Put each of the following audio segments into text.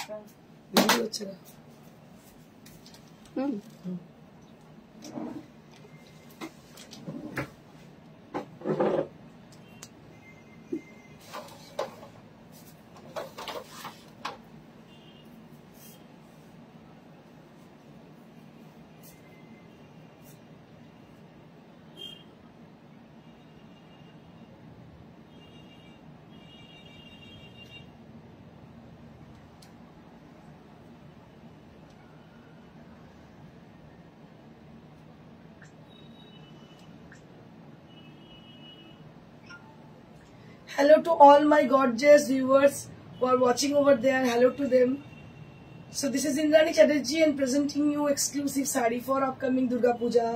Video হচ্ছে না। Hello to all my gorgeous viewers who are watching over there. Hello to them. So this is Indrani Chatterjee and presenting you exclusive sari for upcoming Durga Puja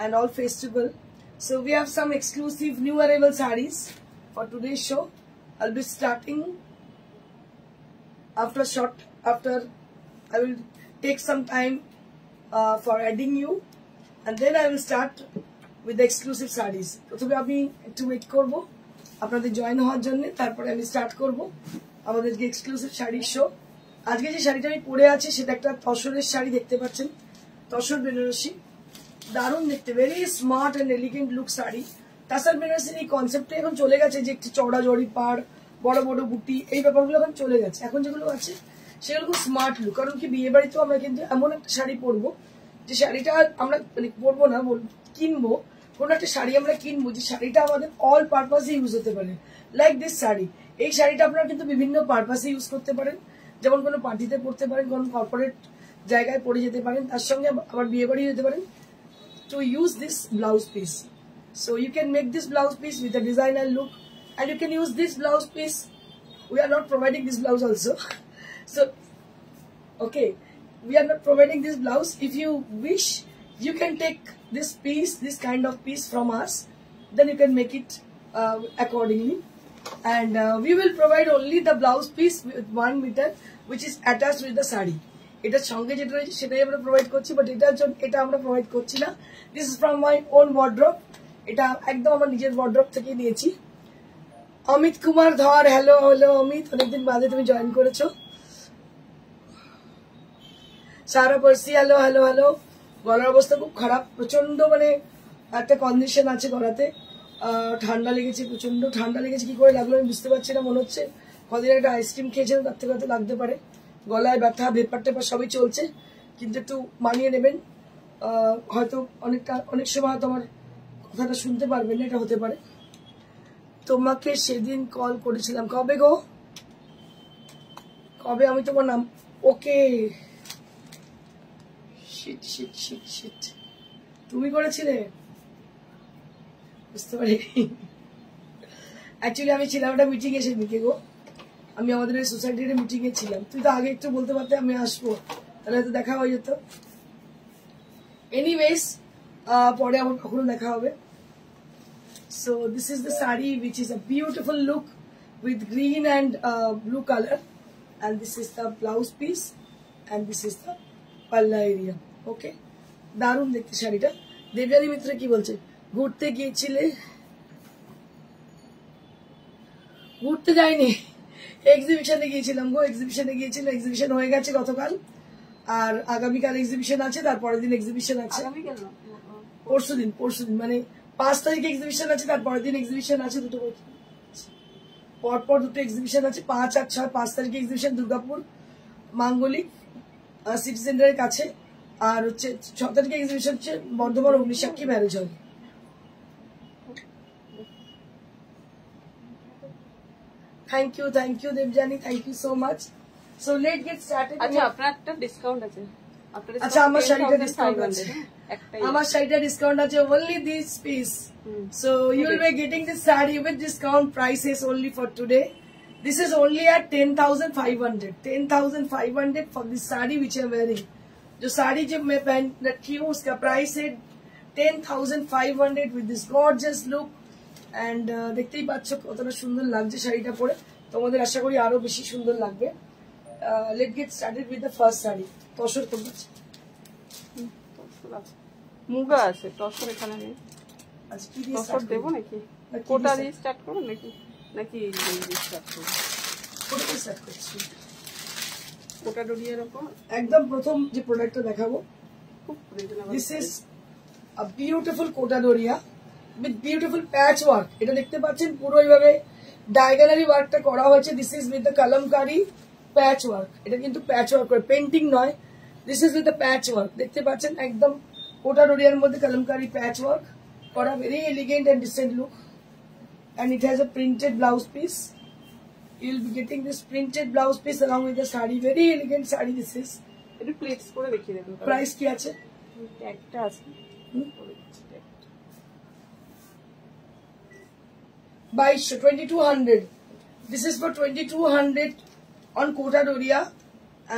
and all festival. So we have some exclusive new arrival saris for today's show. I'll be starting after I will take some time for adding you, and then I will start with the exclusive saris. প্রথমে আমি একটু wait করব আপনাদের join হওয়ার জন্য, তারপরে আমি start করব আমাদের যে এক্সক্লুসিভ শাড়ির শো। আজকে যে শাড়িটা আমি পরে আছি সেটা একটা তসরের শাড়ি, দেখতে পাচ্ছেন, তসর বেনারসি, দারুণ দেখতে, very smart and elegant look sari. Tussar বেনারসির এই কনসেপ্টে এখন চলে গেছে যে একটি চওড়া জড়ি পাড়, বড় বড় বুটি, এই ব্যাপারগুলো এখন চলে গেছে। এখন যেগুলো আছে সেগুলো খুব স্মার্ট লুক। কারণ কি, বিয়ে বাড়িতেও আমরা কিন্তু এমন একটা শাড়ি পরবো যে শাড়িটা আমরা মানে পরবো না, কিনবো, কোন একটা শাড়ি আমরা কিনবো যে শাড়িটা আমাদের অল পারপাসে ইউজ হতে পারে। লাইক দিস শাড়ি, এই শাড়িটা আপনারা কিন্তু বিভিন্ন পারপাসে ইউজ করতে পারেন, যেমন কোনো পার্টিতে পরতে পারেন, কোনো কর্পোরেট জায়গায় পরে যেতে পারেন, তার সঙ্গে আবার বিয়ে বাড়ি যেতে পারেন। To use this blouse piece, so you can make this blouse piece with a designer look, and you can use this blouse piece. We are not providing this blouse also. So okay, we are not providing this blouse. If you wish, you can take this piece, this kind of piece from us, then you can make it accordingly, and we will provide only the blouse piece with 1 meter which is attached with the sari. এটার সঙ্গে যেটা রয়েছে সেটাই আমরা provide করছি, but এটা আমরা provide করছি না। This is from my own wardrobe, এটা একদম আমার নিজের ওয়ার্ড্রপ থেকে নিয়েছি। অমিত কুমার ধর, হ্যালো হ্যালো অমিত, অনেকদিন বাদে তুমি জয়েন করেছো। সারা পার্সি, হ্যালো হ্যালো হ্যালো। গলার অবস্থা খুব খারাপ, প্রচন্ড মানে একটা কন্ডিশন আছে গলাতে, ঠান্ডা লেগেছে, প্রচন্ড ঠান্ডা লেগেছে, কি করে লাগলো আমি বুঝতে পারছি না। মনে হচ্ছে কদিন একটা আইসক্রিম খেয়েছিলাম, তার থেকে হয়তো লাগতে পারে। গলায় ব্যথা, ভেপার টেপার সবই চলছে, কিন্তু একটু মানিয়ে নেবেন। হয়তো অনেক সময় হয়তো আমার কথাটা শুনতে পারবেন না, এটা হতে পারে। তোমাকে সেদিন কল করেছিলাম, কবে গো, কবে? আমি তোমার নাম, ওকে, শিট শিট শিট শিট, তুমি করেছিলে, বুঝতে পারি। অ্যাকচুয়ালি আমি ছিলাম একটা মিটিং এ সেদিকে গো, আমি আমাদের এই সোসাইটির মিটিং এ ছিলাম। তুই তো আগে একটু বলতে পারতে আমি আসবো, তাহলে হয়তো দেখা হয়ে যেত। এনিওয়েজ, পরে আমার কখনো দেখা হবে। So this is the sari which is a beautiful look with green and blue color, and this is the blouse piece and this is the palla area. Okay, দারুণ দেখতে শাড়িটা। দেবযানী মিত্র কি বলছে, ঘুরতে গিয়েছিলে? ঘুরতে যাইনি, এক্সিবিশনে গিয়েছিলাম গো, এক্সিবিশন হয়ে গেছে গতকাল, আর আগামীকাল এক্সিবিশন আছে, তারপরের দিন এক্সিবিশন আছে, পরশুদিন মানে 5 তারিখে এক্সিবিশন আছে, তারপরের দিন এক্সিবিশন আছে, দুটো পরপর দুটো এক্সিবিশন আছে, 5 আর 6। 5 তারিখে এক্সিবিশন দুর্গাপুর মাঙ্গলিক সিটি সেন্টারের কাছে, আর হচ্ছে 6 তারিখে এক্সিবিশন হচ্ছে Bardhaman Agnisakshi marriage hall. Thank you Debjani, thank you so much. So let get started. আচ্ছা, আপনার একটা ডিসকাউন্ট আছে? আচ্ছা, আমার শাড়িটা ডিসকাউন্ট আছে, আমার শাড়িটা ডিসকাউন্ট আছে, only this piece. So you will be getting this saree with discount prices only for today. This is only at 10,500. 10,500 for this saree which I am wearing. जो साड़ी जब मैं पहन रखी हूँ उसका प्राइस है 10,500 with this gorgeous look, and দেখতেই পাচ্ছ কতটা সুন্দর লাগছে শাড়িটা পরে, তোমাদের আশা করি আরো বেশি সুন্দর লাগবে। Let's get started with the first saree. Tussar কোন আছে? মুগা আছে, তসর এখানে নেই। আচ্ছা, কি দিয়ে তসর দেব নাকি? কোটা দিয়ে স্টার্ট করব নাকি এই দিয়ে স্টার্ট করব? কোটা দিয়ে স্টার্ট করছি। কোটা ডোরিয়ার উপর একদম প্রথম যে প্রোডাক্টটা দেখাবো, খুব reasonable. This is a beautiful Kota Doria with beautiful patch work. এটা দেখতে পাচ্ছেন পুরো এইভাবে ডায়াগোনালি ওয়ার্কটা করা হয়েছে। This is with the Kalamkari patch work. এটা কিন্তু প্যাচ ওয়ার্ক করে, পেন্টিং নয়। This is with the patch work. দেখতে পাচ্ছেন একদম কোটা ডোরিয়ার মধ্যে কলমকারি প্যাচ ওয়ার্ক করা, very elegant and decent look. And it has a printed blouse piece. You'll be getting this printed blouse piece along with the sari. Very elegant sari this is. একটু plates করে দেখিয়ে দেবেন। Price কি আছে? একটা আছে। 2200. This is for 2200 on Kota Doria,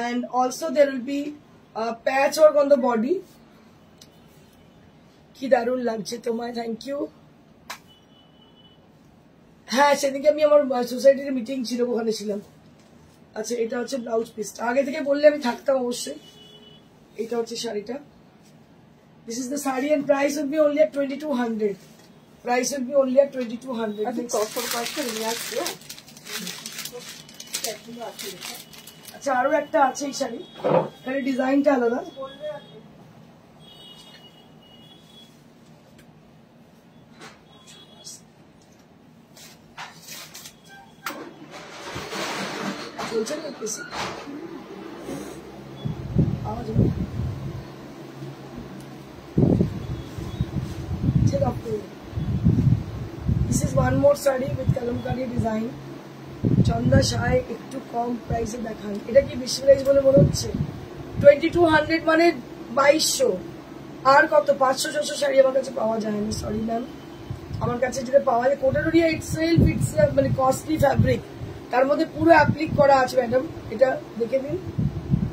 and also there will be patchwork on the body. কি দারুণ লাগছে তোমায়, থ্যাংক ইউ। হ্যাঁ, সেদিকে আমি আমার সোসাইটির মিটিং ছিল, ওখানে ছিলাম। আচ্ছা, এটা হচ্ছে ব্লাউজ পিসটা। আগে থেকে বললে আমি থাকতাম অবশ্যই। এটা হচ্ছে শাড়িটা। This is the sari and price will be only at 2200। Price will be only at 2200। আচ্ছা, আরো একটা আছে এই শাড়ি, এখানে ডিজাইনটা আলাদা। বলছেন না কিছু আওয়াজ হবে? ঠিক আছে। This is one more saree with kalamkari design. চন্দা শায় একটু কম প্রাইসে দেখান। এটা কি বেশি প্রাইস বলে মনে হচ্ছে? 2200 মানে 2200। আর কত 500-600 শাড়ি আমার কাছে পাওয়া যায় না, সরি ম্যাম। আমার কাছে যেটা পাওয়া যায় কোটা ডোরিয়া ইটসেলফ, ইটস মানে কস্টলি ফ্যাব্রিক, তার মধ্যে পুরো অ্যাপ্লিক করা আছে ম্যাডাম। এটা দেখে নিন,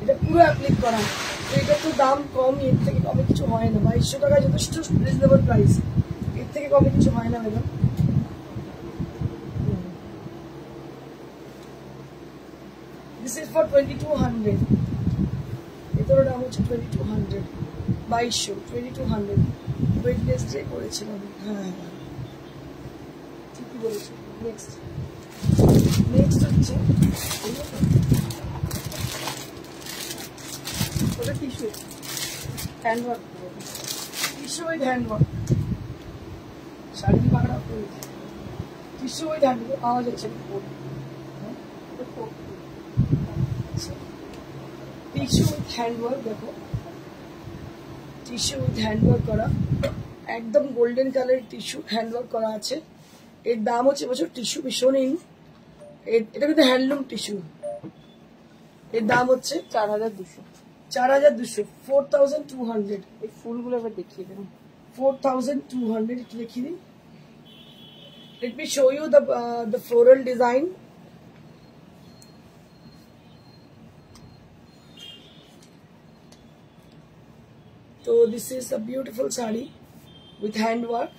এটা পুরো অ্যাপ্লিক করা। তো এটা তো দাম কম, এর থেকে কমে কিছু হয় না। 2200 টাকা যথেষ্ট রিজনেবল প্রাইস, এর থেকে কমে কিছু হয় না ম্যাডাম। This is for 2200। এটার দাম হচ্ছে 2200, 2200, 2200 ওয়েটলেস যে করেছিলাম। হ্যাঁ, ঠিকই বলেছি। নেক্সট হচ্ছে ওটা tissue handwork, tissue with handwork. Sari পাকড়া করে টিস্যু উইথ হ্যান্ডওয়ার্ক পাওয়া যাচ্ছে। টিস্যু উইথ হ্যান্ডওয়ার্ক, দেখো টিস্যু উইথ হ্যান্ডওয়ার্ক করা, একদম গোল্ডেন কালার টিস্যু হ্যান্ডওয়ার্ক করা আছে। এর দাম হচ্ছে বছর টিস্যু ভীষণ, এটা কিন্তু হ্যান্ডলুম টিস্যু। এর দাম হচ্ছে 4200। 4200, এই ফুলগুলো এবার দেখিয়ে দেবেন। 4200 একটু দেখিয়ে দিই। Let me show you the floral design. So this is a beautiful sari with handwork.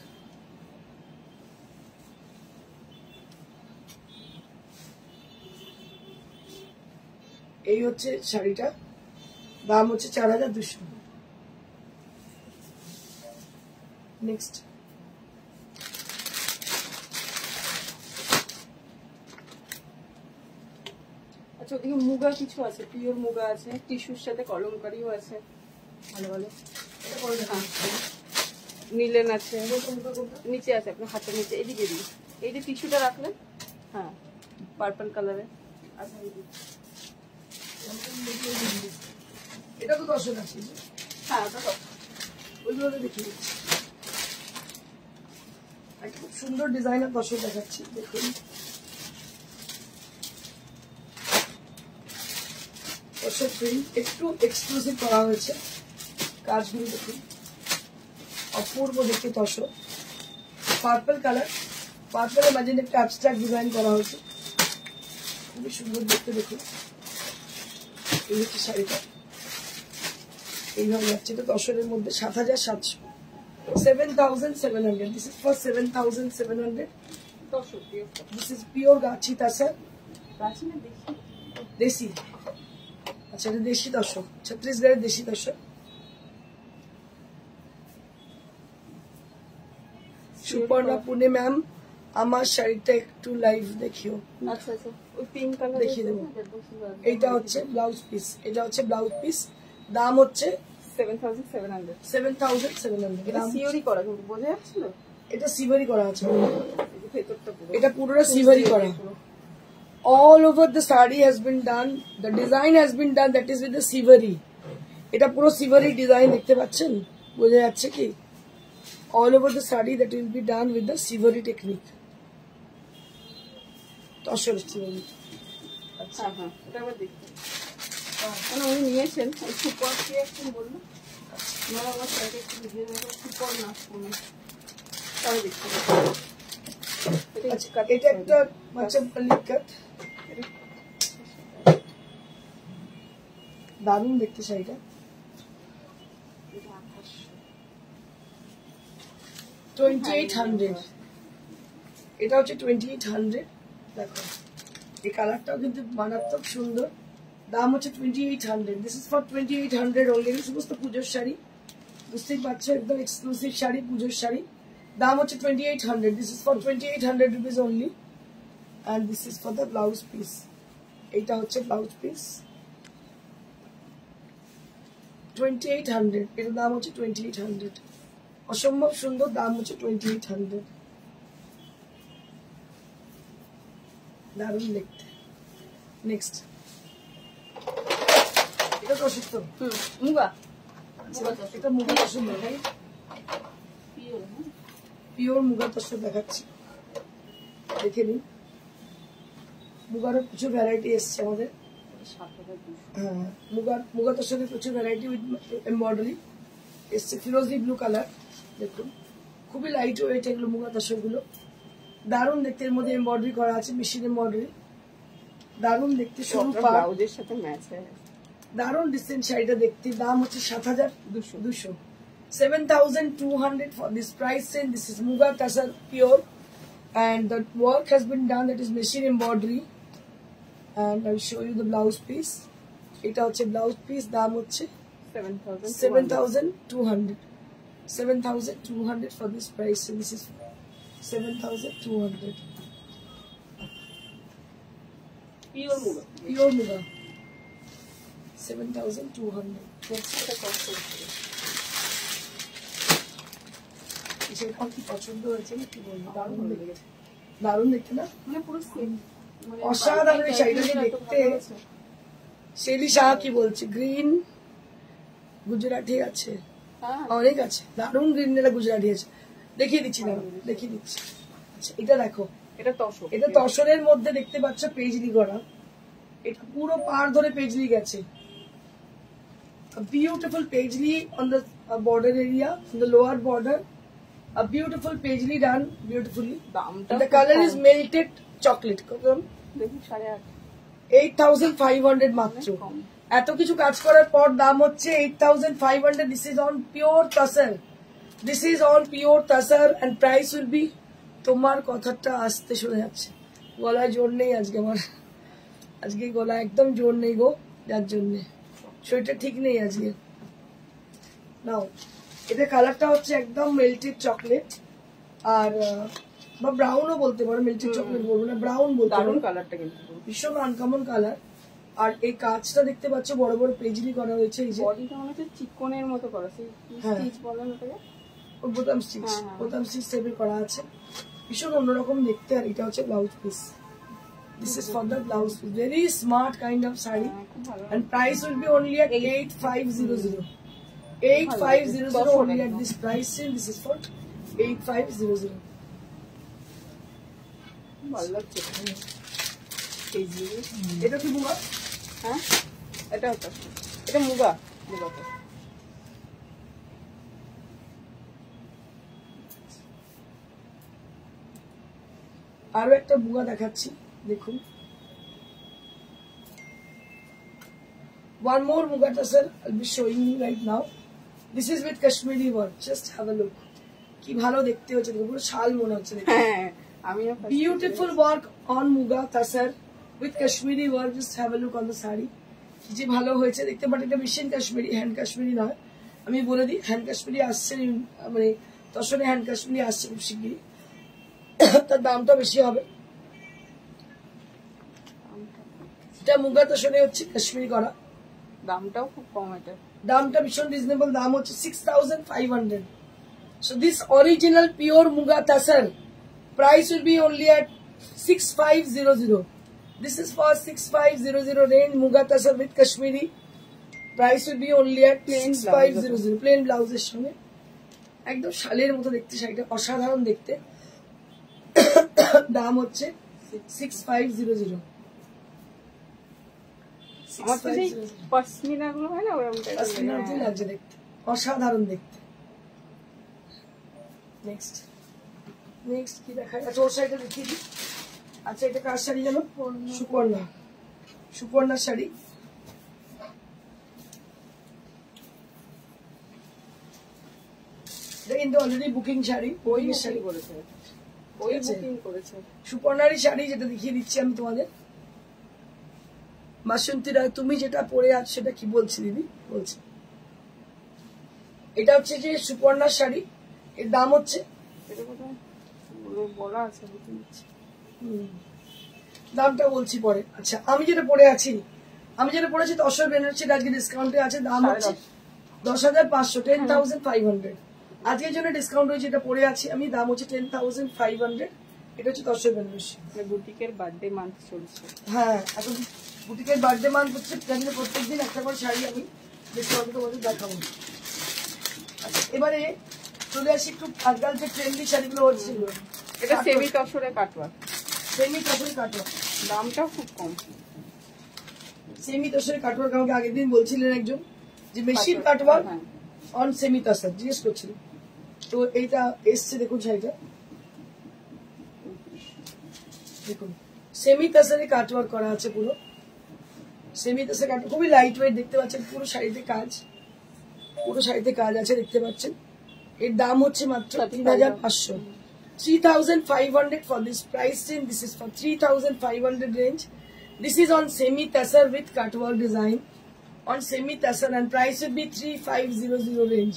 এই হচ্ছে শাড়িটা, দাম হচ্ছে 4200। নেক্সট আচ্ছা, ওদিকে মুগা কিছু আছে, পিওর মুগা আছে, টিস্যুর সাথে কলমকারিও আছে, ভালো ভালো। নিলেন আছে, নিচে আছে আপনার হাতের নিচে, এদিকে দিন। এই যে টিস্যুটা রাখলেন, হ্যাঁ পার্পল কালারের। আচ্ছা, এটা তো 10 আছে। হ্যাঁ ওটা তো ওইগুলো দেখিয়ে দিচ্ছি। একটা খুব সুন্দর ডিজাইনার 10 দেখাচ্ছি, দেখুন। একটু এক্সক্লুসিভ করা হয়েছে, কাজগুলো দেখুন, অপূর্ব দেখতে। 10 পার্পল কালার, পার্পলের মাঝে একটা অ্যাবস্ট্রাক্ট ডিজাইন করা হয়েছে, খুবই সুন্দর দেখতে। দেখুন এই হচ্ছে শাড়িটা, এইভাবে যাচ্ছে। এটা 10 মধ্যে 7700, 7700। This is for 7700। This is pure গাছি তাসার, দেশি। আচ্ছা, এটা দেশি 10, ছত্তিশগড়ের দেশি 10। সুপর্ণা পুনে ম্যাম, আমার শাড়িটা একটু লাইভ দেখিও। আচ্ছা আচ্ছা, ওই পিঙ্ক কালার দেখিয়ে দেবো। এইটা হচ্ছে ব্লাউজ পিস, এটা হচ্ছে ব্লাউজ পিস, দাম হচ্ছে 7700। 7700 এটা সিওরি করা, কিন্তু বোঝা যাচ্ছিল এটা সিভারি করা আছে, ভেতরটা পুরো এটা পুরোটা সিভারি করা। All over the saree has been done, the design has been done, that is with the siveri. এটা পুরো সিভারি ডিজাইন দেখতে পাচ্ছেন, বোঝা যাচ্ছে কি? All over the saree that will be done with the siveri technique. Tussar সিভারি। আচ্ছা হ্যাঁ, এটা আবার দেখতে মানে উনি নিয়েছেন সুপার ক্রিয়েশন বললো, আমার আমার শাড়িটা একটু ভিডিও নেবো, সুপার না তাহলে দেখতে আচ্ছা, এটা একটা মাচাপাল্লি কাট, দারুণ দেখতে শাড়িটা। 2800, এটা হচ্ছে 2800। দেখো এই কালারটাও কিন্তু মারাত্মক সুন্দর, দাম হচ্ছে 2800। This is for 2800 only. সমস্ত পুজোর শাড়ি বুঝতেই পারছো, একদম এক্সক্লুসিভ শাড়ি, পুজোর শাড়ি, দাম হচ্ছে 2800। This is for 2800 rupees only, and this is for the blouse piece. এইটা হচ্ছে ব্লাউজ পিস 2800, এটার দাম হচ্ছে 2800। অসম্ভব সুন্দর, দাম হচ্ছে 2800। দারুণ দেখতে। নেক্সট, এটা তো অসুস্থ মুগা, এটা মুগা তসর দেখাই, পিওর মুগা তসর দেখাচ্ছি, দেখে নিন। মুগারও প্রচুর ভ্যারাইটি এসছে আমাদের। হ্যাঁ, মুগা তসরের প্রচুর ভ্যারাইটি উইথ এমব্রয়ডারি এসছে, ফিরোজি ব্লু কালার। দেখুন খুবই লাইট ওয়েট এগুলো মুগা তসর গুলো, দারুণ দেখতে। এর মধ্যে এমব্রয়ডারি করা আছে, মেশিন এমব্রয়ডারি, দারুণ দেখতে। সরু ব্লাউজের সাথে ম্যাচ হয়, দারুণ ডিসেন্ট শাড়িটা দেখতে। দাম হচ্ছে 7200, 7200 for this price range. This is Muga Tasar pure, and the work has been done, that is machine embroidery, and I will show you the blouse piece. এটা হচ্ছে ব্লাউজ পিস, দাম হচ্ছে 7200, 7200 for this price, and this is 7200 pure muga, pure Muga, 7200। সেটা কি পছন্দ হয়েছে না কি বলবো, দারুণ লেগেছে, দারুণ দেখতে না, মানে পুরো সেম, অসাধারণ এই শাড়িটা দেখতে। শেলি শাহ কি বলছে, গ্রিন গুজরাটি আছে, অনেক আছে, দারুণ গ্রিন এটা গুজরাটি আছে, দেখিয়ে দিচ্ছি না, দেখিয়ে দিচ্ছি। আচ্ছা এটা দেখো, এটা তসর, এটা তসরের মধ্যে দেখতে পাচ্ছ পেজলি করা, এটা পুরো পার ধরে পেজলি গেছে, a beautiful paisley on the border area, on the lower border, a beautiful paisley done beautifully. দামটা The color is melted chocolate. দেখুন 8,500, 8500 মাত্র। এত কিছু কাজ করার পর দাম হচ্ছে 8500। This is on pure tasar. This is on pure tasar and price will be, তোমার কথাটা আসতে শোনা যাচ্ছে, গলায় জোর নেই আজকে আমার, আজকে গলা একদম জোর নেই গো, যার জন্যে শরীরটা ঠিক নেই আজকে। নাও এটা কালারটা হচ্ছে একদম মেল্টেড চকলেট, আর বা ব্রাউনও বলতে পারো, মেল্টেড চকলেট বলবো না, ব্রাউন বলতে পারো। দারুণ কালারটা কিন্তু ভীষণ আনকমন কালার। আর এই কাজটা দেখতে পাচ্ছ বড় বড় পেজলি করা হয়েছে, এই যে বডিটা মনে হচ্ছে চিকনের মতো করা, সেই স্টিচ বলেন ওটাকে, বোতাম স্টিচ, বোতাম স্টিচ টাইপের করা আছে, ভীষণ অন্যরকম দেখতে। আর এটা হচ্ছে blouse piece, this is for the blouse piece, very smart kind of saree, and price will be only at 8500, 8500 only at this price range. This is for 8500. ভালো লাগছে এটা কি মুগা? হ্যাঁ এটা হচ্ছে, এটা মুগা, মুগা তো আরো একটা মুগা দেখাচ্ছি, দেখুন। One more Muga Tasar I'll be showing you right now. This is with Kashmiri work. Just have a look. কি ভালো দেখতে হচ্ছে, পুরো শাল মনে হচ্ছে দেখতে। হ্যাঁ আমিও Beautiful work on Muga Tasar with Kashmiri work. Just have a look on the saree. যে ভালো হয়েছে দেখতে, বাট এটা মেশিন কাশ্মীরি, হ্যান্ড কাশ্মীরি নয়। আমি বলে দিই, হ্যান্ড কাশ্মীরি আসছে, মানে তসরে হ্যান্ড কাশ্মীরি আসছে খুব শিগগিরই। তার দামটা বেশি হবে। এটা মুগা তোষণে হচ্ছে কাশ্মীরি করা, দামটাও খুব কম। এটা দামটা ভীষণ রিজনেবল, দাম হচ্ছে 6500। So this original pure muga tasar price will be only at 6500. This is for 6500 range muga tasar with Kashmiri. Price will be only at 6500 plain blouse এর সঙ্গে একদম শালের মতো দেখতে, শাড়িটা অসাধারণ দেখতে। দাম হচ্ছে 6500। আমার তো সেই পশমিনা গুলো হয় না, ওরকম পশমিনার মতোই লাগছে দেখতে, অসাধারণ দেখতে। নেক্সট কি দেখা যাচ্ছে? ওর শাড়িটা দেখিয়ে দিই। আচ্ছা, এটা কার শাড়ি জানো? সুপর্ণার শাড়ি। এটা কিন্তু অলরেডি বুকিং শাড়ি, ওই শাড়ি করেছে, ওই বুকিং করেছে। সুপর্ণারই শাড়ি, যেটা দেখিয়ে দিচ্ছি আমি তোমাদের। বাসন্তী রায়, তুমি যেটা পরে আছো সেটা কি বলছি দিদি? বলছি এটা হচ্ছে যে সুপর্ণার শাড়ি, এর দাম হচ্ছে, দামটা বলছি পরে। আচ্ছা, আমি যেটা পরেছি 10 বেনারসির আজকে ডিসকাউন্টে আছে, দাম হচ্ছে 10,500, 10,500। আজকের জন্য ডিসকাউন্ট হয়েছে, এটা পরে আছি আমি, দাম হচ্ছে 10,500। এটা হচ্ছে 10 বেনারসি। বুটিকের বার্থডে মান্থ চলছে। হ্যাঁ, এখন বুটিকের বার্থডে মান্থ হচ্ছে, প্রত্যেকদিন একটা করে শাড়ি আমি ডিসকাউন্টে তোমাদের দেখাবো। আচ্ছা, এবারে চলে আসি একটু আজকাল যে ট্রেন্ডি শাড়িগুলো হচ্ছে। এটা সেমি তসরে কাটওয়ার্ক, দামটাও খুব কম। সেমি তসরের কাটওয়ার্ক আমাকে আগের দিন বলছিলেন একজন যে machine cutwork on semi tussar, জিজ্ঞেস করছিলেন। তো এইটা এসছে, দেখুন শাড়িটা দেখুন, সেমি তসরে কাটওয়ার্ক করা আছে পুরো। সেমি তসর কাটওয়ার্ক খুবই লাইট ওয়েট, দেখতে পাচ্ছেন পুরো শাড়িতে কাজ, আছে দেখতে পাচ্ছেন। এর দাম হচ্ছে মাত্র 3,500, 3,500 for this price range. This is for 3,500 range. This is on semi tassar with cutwork design, on semi tassar, and price will be 3,500 range.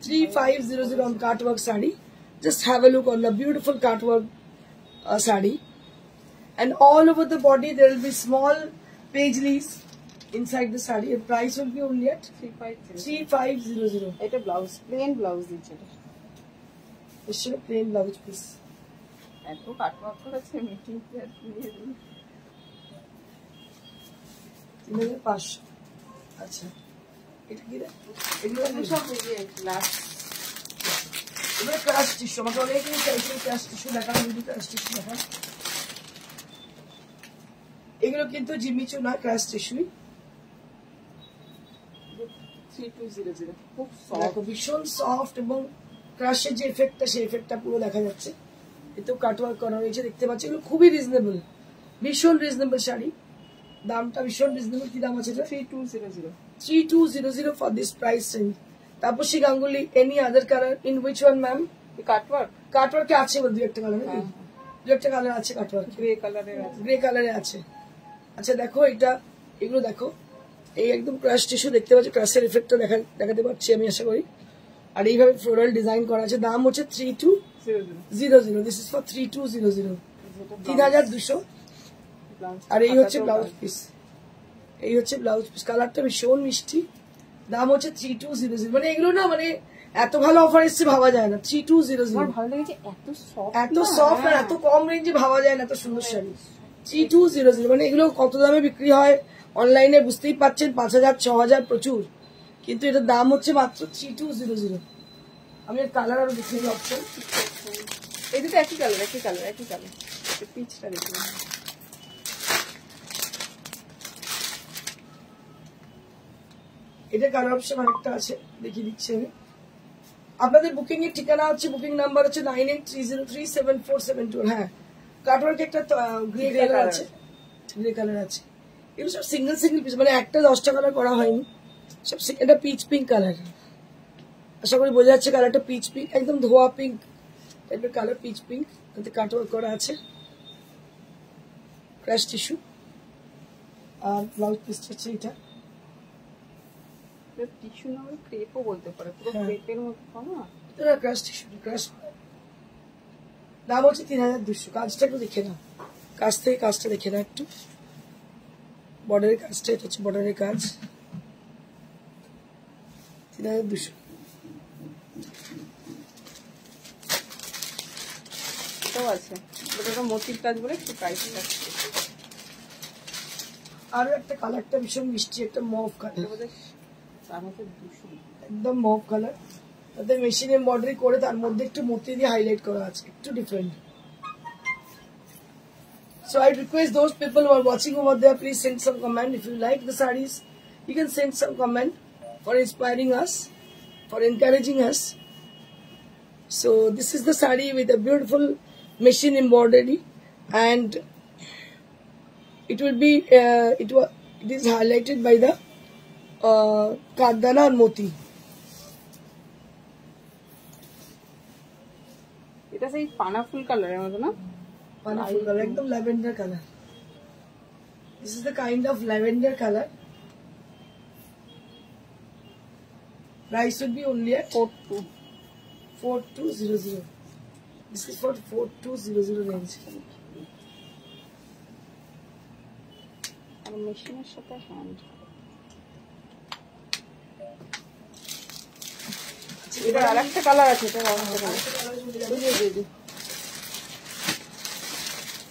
3,500 on cutwork sari. Just have a look on the beautiful cutwork sari, and all over the body there will be small paisleys inside the sari. The price will be only at 3,500. এটা blouse, plane blouse দিচ্ছে। It's a plain blouse piece. এত cutwork করেছে, meeting 3,500। আচ্ছা, এটা কি রে? এগুলো সব মিলিয়ে লাস্ট। এগুলো ক্রাশ টিস্যু, আমাকে অনেকেই চাইছে ক্রাশ টিস্যু দেখান, ক্রাশ টিস্যু দেখান। এগুলো কিন্তু জিমিচু না, ক্রাশ টিস্যুই। 3200, খুব দেখো ভীষণ সফট, এবং ক্রাশের যে এফেক্টটা, সেই এফেক্টটা পুরো দেখা যাচ্ছে। এতেও কাটওয়ার্ক করা হয়েছে, দেখতে পাচ্ছি। এগুলো খুবই রিজনেবল, ভীষণ রিজনেবল শাড়ি, দামটা ভীষণ রিজনেবল। কি দাম আছে? 3200। 3200 for this price range. Tapasi Ganguly, any other colour? In which one ma'am? Cutwork, কাটওয়ার্কে আছে বল, দু একটা কালার, দু একটা কালার আছে কাটওয়ার্ক, গ্রে কালারের আছে, গ্রে কালারে আছে। আচ্ছা দেখো, এটা এগুলো দেখো, এই একদম ক্রাশ টিস্যু দেখতে পাচ্ছি, ক্রাশের এফেক্টটা দেখাতে পারছি আমি আশা করি। আর এইভাবে ফ্লোরাল ডিজাইন করা আছে, দাম হচ্ছে 3200। This is for 3200, 3,200। আর এই হচ্ছে ব্লাউজ পিস, কালারটা ভীষণ মিষ্টি, দাম হচ্ছে 3200। মানে এগুলো না, মানে এত ভালো অফার এসছে ভাবা যায় না। 3200 ভালো লেগেছে, এত সফট আর এত কম রেঞ্জে ভাবা যায় না এত সুন্দর শাড়ি। 3200, মানে এগুলো কত দামে বিক্রি হয় অনলাইনে বুঝতেই পাচ্ছেন, 5,000 6,000 প্রচুর, কিন্তু এটার দাম হচ্ছে মাত্র 3200। আমি এর কালার আরো দেখিয়ে দিই অপশন। এই দুটো একই কালার, পিচটা দেখুন। এটা কালার অপশন আরেকটা আছে, দেখিয়ে দিচ্ছি আমি। আপনাদের বুকিং এর ঠিকানা হচ্ছে, বুকিং নাম্বার হচ্ছে 98303747. হ্যাঁ, কাটওয়ার্ক একটা গ্রে কালার আছে, এগুলো সব সিঙ্গেল পিস, মানে একটা 10টা কালার করা হয়নি সব। এটা পিচ পিঙ্ক কালার, আশা করি বোঝা যাচ্ছে কালারটা পিচ পিঙ্ক, একদম ধোয়া পিঙ্ক টাইপের কালার, পিচ পিঙ্ক। এতে কাটওয়ার্ক করা আছে, ক্র্যাশ টিস্যু। আর ব্লাউজ পিসটা হচ্ছে এটা, টিস্যু না হলে ক্রেপও বলতে পারে, পুরো ক্রেপের মতো না, এটা ক্র্যাশ টিস্যু, ক্র্যাশ দাম হচ্ছে 3200। কাজটা একটু দেখে নাও, কাছ থেকে কাজটা দেখে নাও একটু, বর্ডারের কাজটা, এটা হচ্ছে বর্ডারের কাজ। 3200। এটাও আছে, এটা মোতির কাজ বলে একটু প্রাইস আছে। আরো একটা কালারটা ভীষণ মিষ্টি, একটা মভ কালার, দাম হচ্ছে 200, একদম মভ কালার, তাতে মেশিন এমব্রয়ডারি করে তার মধ্যে একটু মতি দিয়ে হাইলাইট করা আছে, একটু different. So I request those people who are watching over there, please send some comment. If you like the sarees, you can send some comment for inspiring us, for encouraging us. So this is the saree with a beautiful machine embroidery, and it will be it is highlighted by the kardana and moti. এটা সেই পানা ফুল কালারের মতো না? পানা full colour, একদম lavender colour. This is the kind of lavender color. Price would be only at 4200. This is for 4200 range. আর মেশিনের সাথে হ্যান্ড। এটা আরেকটা কালার আছে, এটা আরেকটা কালার।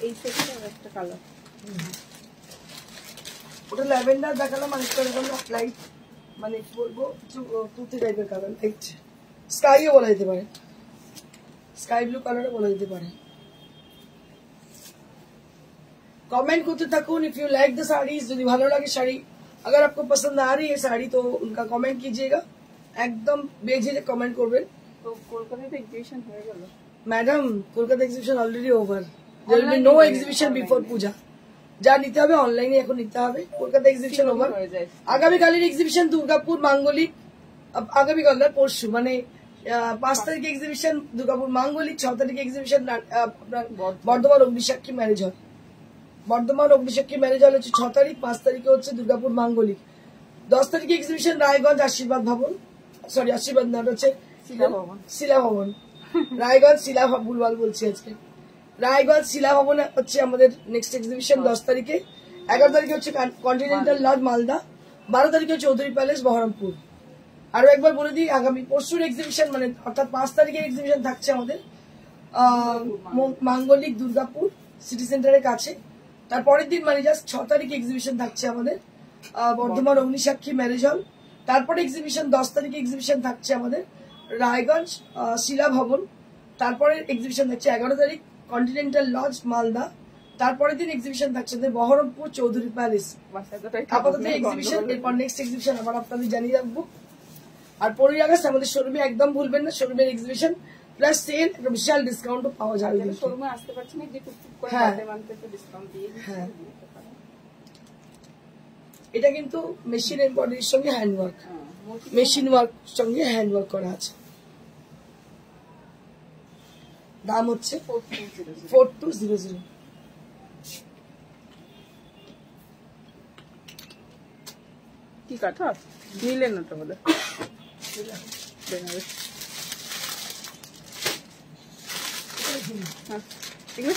এই সেটটা আরেকটা কালার। ওটা ল্যাভেন্ডার দেখালাম, আরেকটা এরকম লাইট, মানে কি বলবো, তুতে টাইপের কালার, লাইট স্কাইও বলা যেতে পারে, স্কাই ব্লু কালারও বলা যেতে পারে। कमेंट करते থাকুন if you like the saris. যদি ভালো লাগে শাড়ি, अगर आपको पसंद आ रही है साड़ी तो उनका कमेंट कीजिएगा, एकदम बेझिझक कमेंट করবেন। তো কলকাতাতে এক্সিবিশন হয়ে গেল madam, Kolkata exhibition already over, there will be no exhibition before Puja. যা নিতে হবে অনলাইনে এখন নিতে হবে। Kolkata exhibition over. আগামীকালের এক্সিবিশন দুর্গাপুর মাঙ্গলিক, আগামীকাল না পরশু, মানে 5 তারিখে এক্সিবিশন দুর্গাপুর মাঙ্গলিক, 6 তারিখে এক্সিবিশন আপনার বর্ধমান অগ্নিসাক্ষী ম্যারেজ হল। বর্ধমান অগ্নিসাক্ষী ম্যারেজ হল হচ্ছে 6 তারিখ, 5 তারিখে হচ্ছে দুর্গাপুর মাঙ্গলিক, 10 তারিখে এক্সিবিশন রায়গঞ্জ আশীর্বাদ ভবন, সরি আশীর্বাদ না, হচ্ছে শিলা ভবন, রায়গঞ্জ শিলা, ভুলভাল বলছি আজকে, রায়গঞ্জ শিলা ভবনে হচ্ছে আমাদের নেক্সট এক্সিবিশন 10 তারিখে। 11 তারিখে হচ্ছে কন্টিনেন্টাল লজ মালদা, 12 তারিখে হচ্ছে চৌধুরী প্যালেস বহরমপুর। আরো একবার বলে দিই, আগামী পরশুর এক্সিবিশন মানে অর্থাৎ 5 তারিখের এক্সিবিশন থাকছে আমাদের মাঙ্গলিক দুর্গাপুর সিটি সেন্টারের কাছে। তারপরের দিন মানে জাস্ট 6 তারিখে এক্সিবিশন থাকছে আমাদের বর্ধমান অগ্নিসাক্ষী ম্যারেজ হল। তারপরে এক্সিবিশন 10 তারিখে এক্সিবিশন থাকছে আমাদের রায়গঞ্জ শিলা ভবন। তারপরে এক্সিবিশন থাকছে 11 তারিখ কন্টিনেন্টাল লজ মালদা। তারপরের দিন এক্সিবিশন থাকছে বহরমপুর চৌধুরী প্যালেস। আপাতত এক্সিবিশন, এরপর নেক্সট এক্সিবিশন আবার আপনাদের জানিয়ে রাখবো। আর 15 আগস্ট আমাদের শোরুমে একদম ভুলবেন না, শোরুমের এক্সিবিশন প্লাস সেল, একটা বিশাল ডিসকাউন্টও পাওয়া যাবে। শোরুমে আসতে পারছি না, যে টুকটুক করে মানতে একটু ডিসকাউন্ট দিয়ে। হ্যাঁ, এটা কিন্তু মেশিন এমব্রয়ডারির সঙ্গে হ্যান্ডওয়ার্ক, মেশিন ওয়ার্ক সঙ্গে হ্যান্ডওয়ার্ক করা আছে। দাম হচ্ছে 4200। কি কাঠা নিলেন ওটা বলে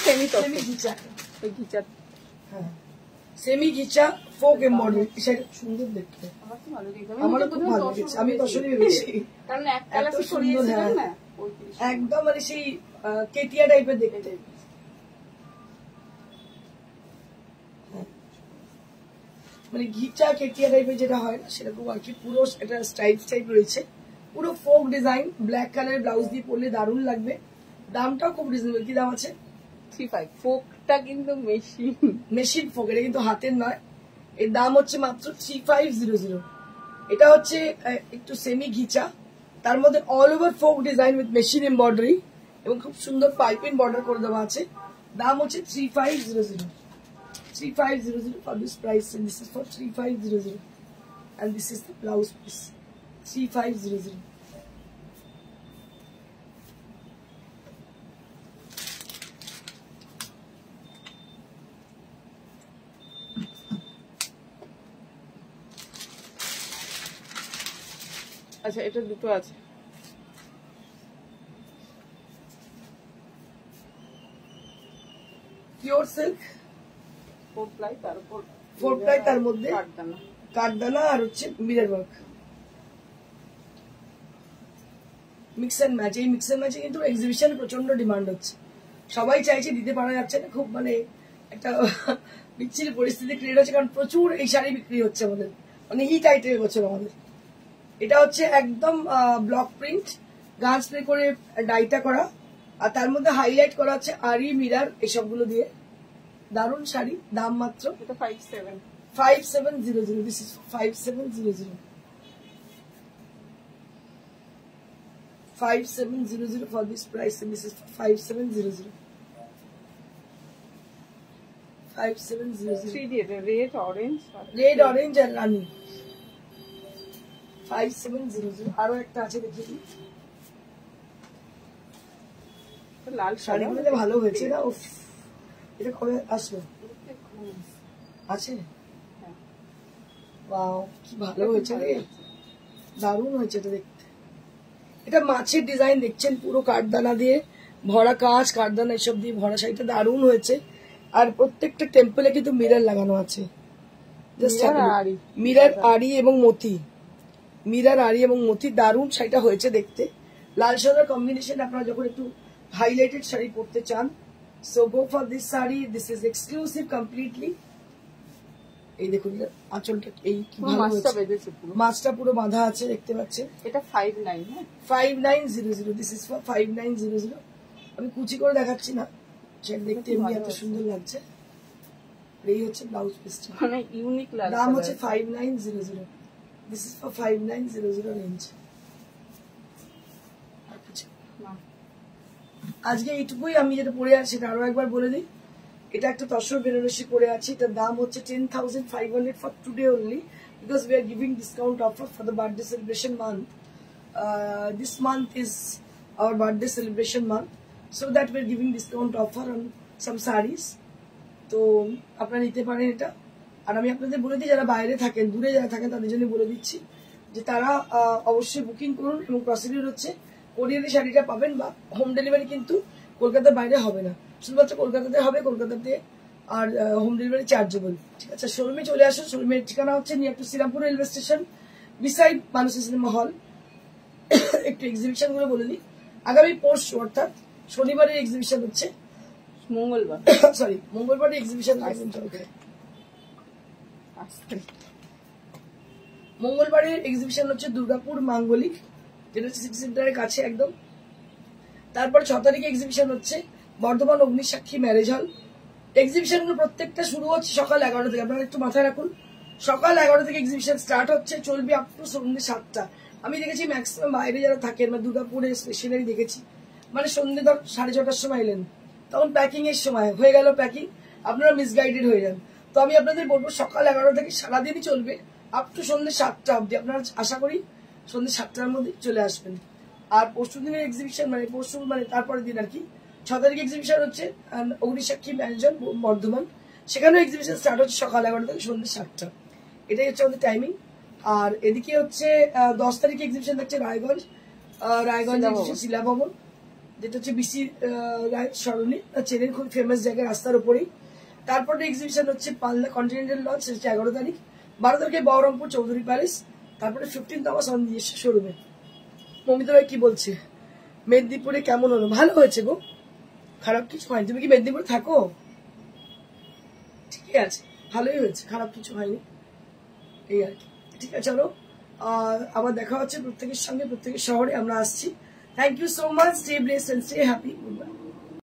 সেমি তো ঘিচা, ওই ঘিচা, হ্যাঁ সেমি ঘিচা ফোক এমব্রয়ডারি, সেটা সুন্দর দেখতে, আমার খুব ভালো লেগেছে। আমি তো আসলে ভেবেছি কারণ এত সুন্দর, হ্যাঁ একদম মানে সেই কেটিয়া টাইপের দেখতে, মানে ঘিচা কেটিয়া টাইপের যেটা হয় না সেরকম আর কি। পুরো একটা স্টাইল টাইপ রয়েছে, পুরো folk design, black colour blouse দিয়ে পরলে দারুণ লাগবে। দামটাও খুব রিজনেবল। কি দাম আছে? 35। ফোকটা কিন্তু মেশিন ফোক, এটা কিন্তু হাতের নয়। এর দাম হচ্ছে মাত্র 3500। এটা হচ্ছে একটু সেমি ঘিচা, তার মধ্যে all over folk design with machine embroidery এবং খুব সুন্দর পাইপিং বর্ডার করে দেওয়া আছে। দাম হচ্ছে 3500। 3500 for this price, and this is for 3500, and this is the blouse piece 3500. আচ্ছা, এটা দুটো আছে। পিওর সিল্ক 4 প্লাই, তার উপর 4 প্লাই, তার মধ্যে কাঠদানা, কাঠদানা আর হচ্ছে mirror work, mix and match. এই মিক্স এন্ড ম্যাচে কিন্তু এক্সিবিশনে প্রচন্ড ডিমান্ড হচ্ছে, সবাই চাইছে, দিতে পারা যাচ্ছে না, খুব মানে একটা বিচ্ছিরি পরিস্থিতি ক্রিয়েট হচ্ছে, কারণ প্রচুর এই শাড়ি বিক্রি হচ্ছে আমাদের, মানে হিট আইটেম এবছর আমাদের। এটা হচ্ছে একদম ব্লক প্রিন্ট, গান স্প্রে করে ডাইটা করা, আর তার মধ্যে হাইলাইট করা হচ্ছে আরি মিরার এসবগুলো দিয়ে। দারুণ শাড়ি, দাম মাত্র 5700। This is 5700, 5700 for this price, and this is 5700, 5700, 3D red orange and rani, 5700। আরো একটা আছে দেখি, লাল শাড়িগুলো ভালো হয়েছে না? উফ, এটা কবে আসলো? আছে, ওয়াও কি ভালো হয়েছে রে, দারুণ হয়েছে এটা দেখতে। এটা মাছের ডিজাইন দেখছেন, পুরো কাঠদানা দিয়ে ভরা, কাঁচ কাঠদানা এসব দিয়ে ভরা শাড়িটা দারুণ হয়েছে। আর প্রত্যেকটা টেম্পলে কিন্তু মিরর লাগানো আছে, মিরর আড়ি এবং মতি, মিরর আড়ি এবং মতি, দারুণ শাড়িটা হয়েছে দেখতে। লাল সাদার কম্বিনেশন আপনারা যখন একটু হাইলাইটেড শাড়ি পরতে চান, so go for this sari, this is exclusive completely. এই দেখুন আঁচলটা, এই কি ভালো হয়েছে, মাছটা পুরো বাঁধা আছে দেখতে পাচ্ছেন। এটা 59, হ্যাঁ 5900, দিস ইজ ফর 5900। আমি কুচি করে দেখাচ্ছি না, সেটা দেখতে এমনি এত সুন্দর লাগছে। এই হচ্ছে ব্লাউজ পিসটা, মানে ইউনিক লাগছে। দাম হচ্ছে 5900, দিস ইজ ফর 5900 রেঞ্জ। আজকে এইটুকুই, আমি যেটা পরে আছি সেটা আরো একবার বলে দিই। এটা একটা তসর বেনারসি পরে আছি, এটার দাম হচ্ছে 10,500 for today only, because we are giving discount offer for the birthday celebration month. This month is our birthday celebration month, so that we are giving discount offer on some saris. তো আপনারা নিতে পারেন এটা। আর আমি আপনাদের বলে দিই, যারা বাইরে থাকেন, দূরে যারা থাকেন, তাদের জন্য বলে দিচ্ছি যে তারা অবশ্যই বুকিং করুন, এবং প্রসিডিউর হচ্ছে কোরিয়ারে শাড়িটা পাবেন, বা হোম ডেলিভারি কিন্তু কলকাতার বাইরে হবে না, শুধুমাত্র কলকাতাতে হবে, কলকাতাতে। আর হোম ডেলিভারি চার্জেবল, ঠিক আছে। শোরুমে চলে আসুন, শোরুমের ঠিকানা হচ্ছে near to Srirampur railway station, beside Mansi cinema hall. একটু এক্সিবিশন গুলো বলে দিই। আগামী পরশু অর্থাৎ শনিবারের এক্সিবিশন হচ্ছে, মঙ্গলবার, সরি মঙ্গলবারের এক্সিবিশন, মঙ্গলবারের এক্সিবিশন হচ্ছে দুর্গাপুর মাঙ্গলিক, যেটা হচ্ছে সিটি সেন্টারের কাছে একদম। তারপর 6 তারিখে এক্সিবিশন হচ্ছে বর্ধমান অগ্নিসাক্ষী ম্যারেজ হল। এক্সিবিশন গুলো প্রত্যেকটা শুরু হচ্ছে সকাল 11টা থেকে, আপনারা একটু মাথায় রাখুন, সকাল 11টা থেকে এক্সিবিশন স্টার্ট হচ্ছে, চলবে আপ টু সন্ধ্যে 7টা। আমি দেখেছি ম্যাক্সিমাম বাইরে যারা থাকেন, মানে দুর্গাপুরে স্টেশনারি দেখেছি, মানে সন্ধ্যে 6:30টার সময় এলেন, তখন প্যাকিং এর সময় হয়ে গেল প্যাকিং, আপনারা মিসগাইডেড হয়ে যান। তো আমি আপনাদের বলবো সকাল 11টা থেকে সারাদিনই চলবে আপ টু সন্ধ্যে 7টা অব্দি, আপনারা আশা করি সন্ধ্যে 7টার মধ্যে চলে আসবেন। আর পরশু দিনের এক্সিবিশন, মানে পরশু মানে তারপরের দিন আর কি, 6 তারিখ এক্সিবিশন হচ্ছে অগ্নিসাক্ষী ম্যারেজ হল বর্ধমান, সেখানেও এক্সিবিশন স্টার্ট হচ্ছে সকাল 11টা থেকে সন্ধ্যে 7টা, এটাই হচ্ছে আমাদের টাইমিং। আর এদিকে হচ্ছে 10 তারিখে এক্সিবিশন থাকছে রায়গঞ্জ, শিলা ভবন, যেটা হচ্ছে বিসি রায় সরণি, চেনের খুব ফেমাস জায়গা, রাস্তার উপরেই। তারপরে এক্সিবিশন হচ্ছে পালনা কন্টিনেন্টাল লজ, সেটা হচ্ছে 11 তারিখ। 12 তারিখে বহরমপুর চৌধুরী প্যালেস, তারপরে 15 আমার নিজস্ব শোরুমে। মমিতা ভাই কি বলছে, মেদিনীপুরে কেমন হলো? ভালো হয়েছে গো, খারাপ কিছু হয়নি। তুমি কি মেদিনীপুরে থাকো? ঠিক আছে, ভালোই হয়েছে, খারাপ কিছু হয়নি, এই আর কি। ঠিক আছে, চলো আবার দেখা হচ্ছে প্রত্যেকের সঙ্গে, প্রত্যেকের শহরে আমরা আসছি। Thank you so much, stay blessed and stay happy, good bye.